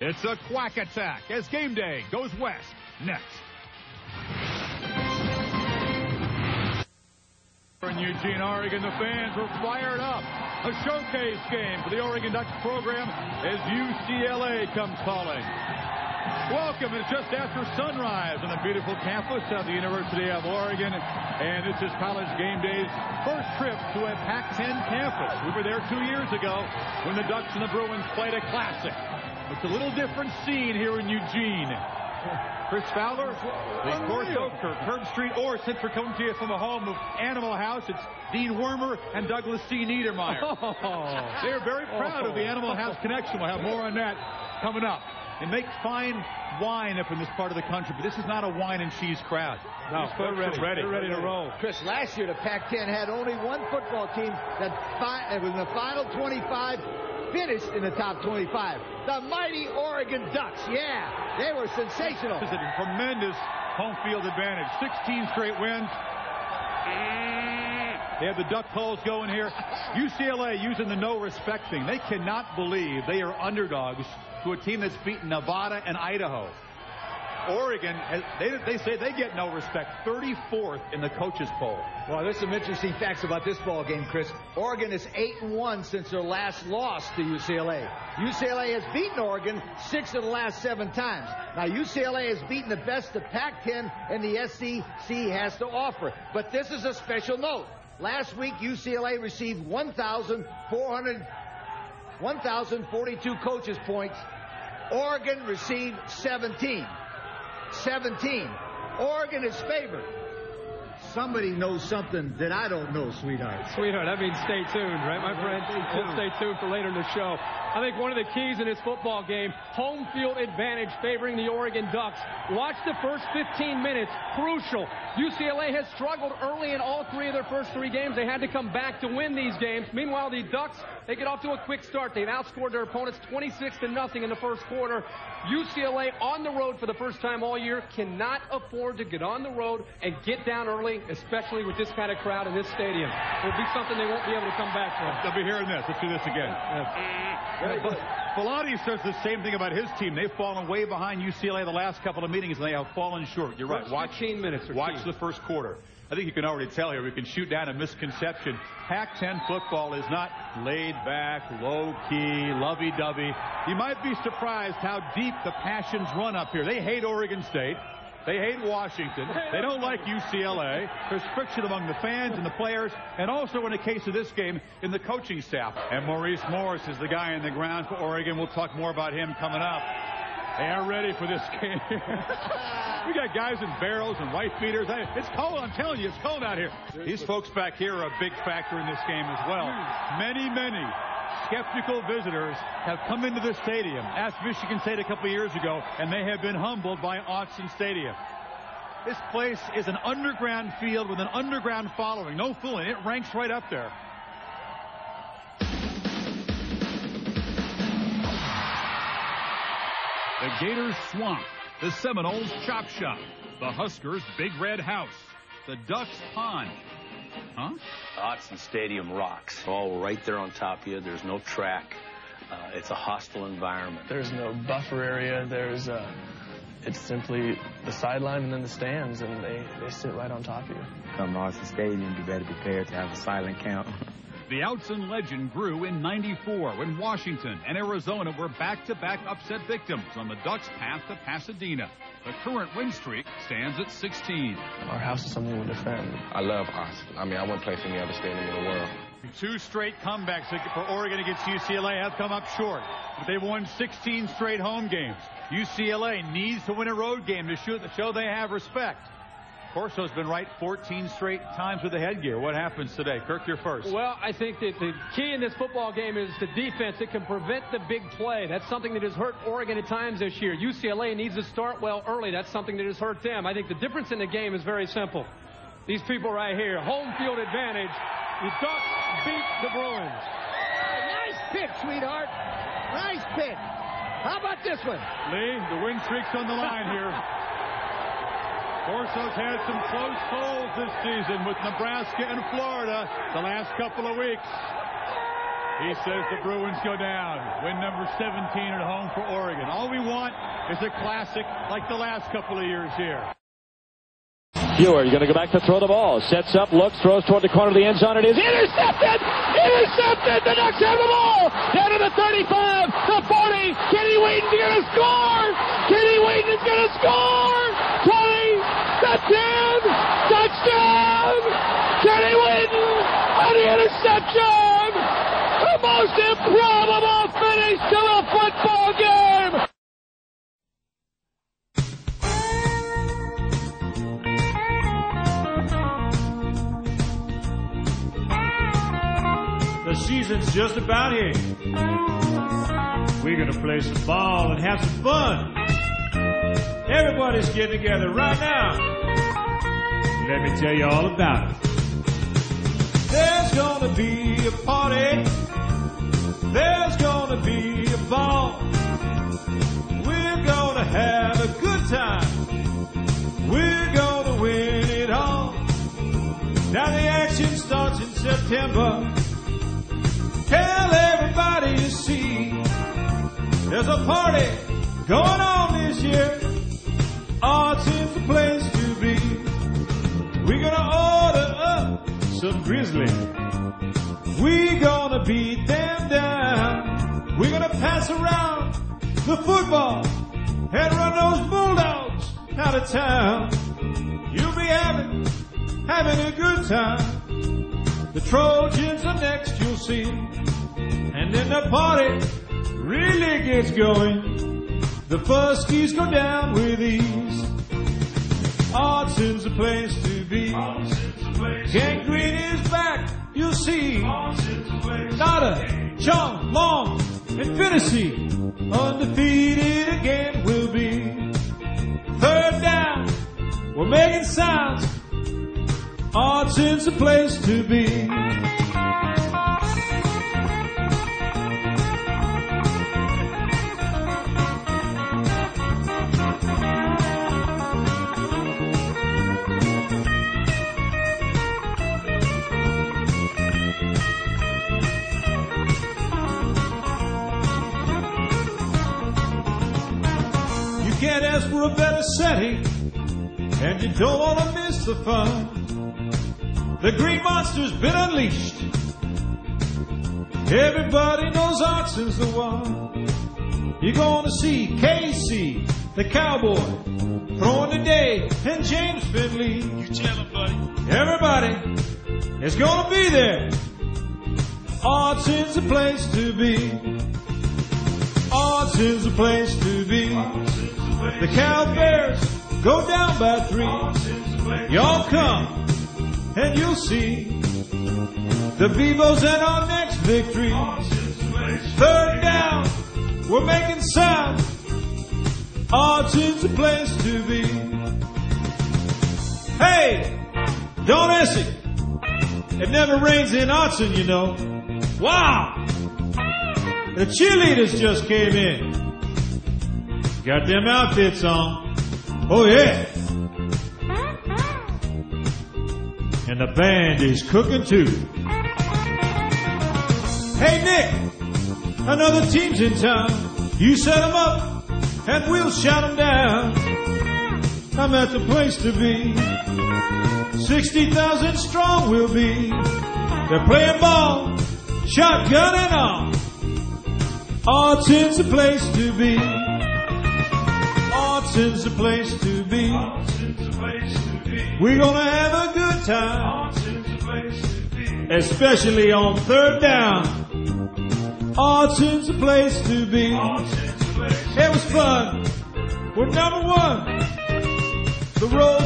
It's a quack attack as Game Day goes west next. In Eugene, Oregon, the fans were fired up. A showcase game for the Oregon Ducks program as UCLA comes calling. Welcome. It's just after sunrise on the beautiful campus of the University of Oregon. And this is College Game Day's first trip to a Pac-10 campus. We were there 2 years ago when the Ducks and the Bruins played a classic. It's a little different scene here in Eugene. Chris Fowler, Lee Corso, Kirk Street, or since we're coming to you from a home of Animal House, it's Dean Wormer and Douglas C. Niedermeyer. They're very proud of the Animal House connection. We'll have more on that coming up. They make fine wine up in this part of the country, but this is not a wine and cheese crowd. No, they're ready to roll. Chris, last year the Pac-10 had only one football team that was in the final 25, finished in the top 25. The mighty Oregon Ducks. Yeah, they were sensational. This is a tremendous home field advantage. 16 straight wins. They have the duck calls going here. UCLA using the no respect thing. They cannot believe they are underdogs to a team that's beaten Nevada and Idaho. Oregon, they say they get no respect. 34th in the coaches poll. Well, there's some interesting facts about this ball game, Chris. Oregon is 8-1 since their last loss to UCLA. UCLA has beaten Oregon 6 of the last 7 times. Now, UCLA has beaten the best the Pac-10 and the SEC has to offer. But this is a special note. Last week, UCLA received 1,042 coaches points. Oregon received 17. Oregon is favored. Somebody knows something that I don't know, sweetheart. Sweetheart, that means stay tuned, right, my friend? Stay tuned for later in the show. I think one of the keys in this football game, home field advantage favoring the Oregon Ducks. Watch the first 15 minutes. Crucial. UCLA has struggled early in all 3 of their first 3 games. They had to come back to win these games. Meanwhile, the Ducks, they get off to a quick start. They've outscored their opponents 26-0 in the first quarter. UCLA on the road for the first time all year cannot afford to get on the road and get down early, especially with this kind of crowd in this stadium. It'll be something they won't be able to come back from. They'll be hearing this. Let's do this again. Bellotti says the same thing about his team. They've fallen way behind UCLA the last couple of meetings, and they have fallen short. You're right. Watch 15 minutes. Watch the first quarter. I think you can already tell here. We can shoot down a misconception. Pac-10 football is not laid back, low-key, lovey-dovey. You might be surprised how deep the passions run up here. They hate Oregon State. They hate Washington. They don't like UCLA. There's friction among the fans and the players, and also in the case of this game, in the coaching staff. And Maurice Morris is the guy in the ground for Oregon. We'll talk more about him coming up. They are ready for this game. We got guys in barrels and wife beaters. It's cold. I'm telling you, it's cold out here. These folks back here are a big factor in this game as well. Many skeptical visitors have come into this stadium. Asked Michigan State a couple of years ago, and they have been humbled by Autzen Stadium. This place is an underground field with an underground following. No fooling. It ranks right up there. The Gators' swamp, the Seminoles' chop shop, the Huskers' big red house, the Ducks' pond. Huh? Autzen Stadium rocks. All right there on top of you. There's no track. It's a hostile environment. There's no buffer area. It's simply the sideline and then the stands, and they sit right on top of you. Come to Autzen Stadium, be better prepared to have a silent count. The Autzen legend grew in '94 when Washington and Arizona were back-to-back upset victims on the Ducks' path to Pasadena. The current win streak stands at 16. Our house is something to defend. I love Autzen. I mean, I wouldn't play for any other stadium in the world. 2 straight comebacks for Oregon against UCLA have come up short. But they've won 16 straight home games. UCLA needs to win a road game to show they have respect. Corso's been right 14 straight times with the headgear. What happens today? Kirk, you're first. Well, I think that the key in this football game is the defense. It can prevent the big play. That's something that has hurt Oregon at times this year. UCLA needs to start well early. That's something that has hurt them. I think the difference in the game is very simple. These people right here, home field advantage. The Ducks beat the Bruins. Nice pick, sweetheart. Nice pick. How about this one? Lee, the win streak's on the line here. Corso's had some close calls this season with Nebraska and Florida the last couple of weeks. He says the Bruins go down. Win number 17 at home for Oregon. All we want is a classic like the last couple of years here. Hewer, you're going to go back to throw the ball. Sets up, looks, throws toward the corner of the end zone. It is intercepted! Intercepted! The Ducks have the ball! Down to the 35, the 40. Kenny Wheaton's going to score! Kenny Wheaton is going to score! 20, the 10, touchdown! Kenny Wheaton on the interception! The most improbable finish to a football game! The season's just about here. We're gonna play some ball and have some fun. Everybody's getting together right now. Let me tell you all about it. There's gonna be a party. There's gonna be a ball. We're gonna have a good time. We're gonna win it all. Now the action starts in September. Tell everybody to see there's a party going on this year. Autzen's the place to be. We're gonna order up some Grizzly. We're gonna beat them down. We're gonna pass around the football and run those Bulldogs out of town. You'll be having a good time. The Trojans are next, you'll see. And then the party really gets going. The Fuskies go down with ease. Autzen's the place to be. Ken Green is back, you'll see. Nada, Chong, Long, and Finney. Undefeated again will be. Third down, we're making sounds. Autzen's the place to be. You can't ask for a better setting, and you don't want to miss the fun. The Green Monster's been unleashed. Everybody knows Auxon's the one. You're gonna see Casey, the cowboy, throwing today, and James Finley. You tell him, buddy. Everybody is gonna be there. Auxon's the place to be. Auxon's the place to be. The Cowbears go down by 3. Y'all come and you'll see the Vivos and our next victory. Third down, we're making sound. Autzon's the place to be. Hey, don't ask it. It never rains in Autzen, you know. Wow! The cheerleaders just came in. Got them outfits on. Oh yeah. And the band is cooking too. Hey Nick, another team's in town. You set them up and we'll shout them down. I'm at the place to be. 60,000 strong we'll be. They're playing ball, shotgun and all. Autzon's the place to be. Autzon's the place to be. We're gonna have a good time, especially on third down. Autzon's the place to be. It was fun. We're number one. The road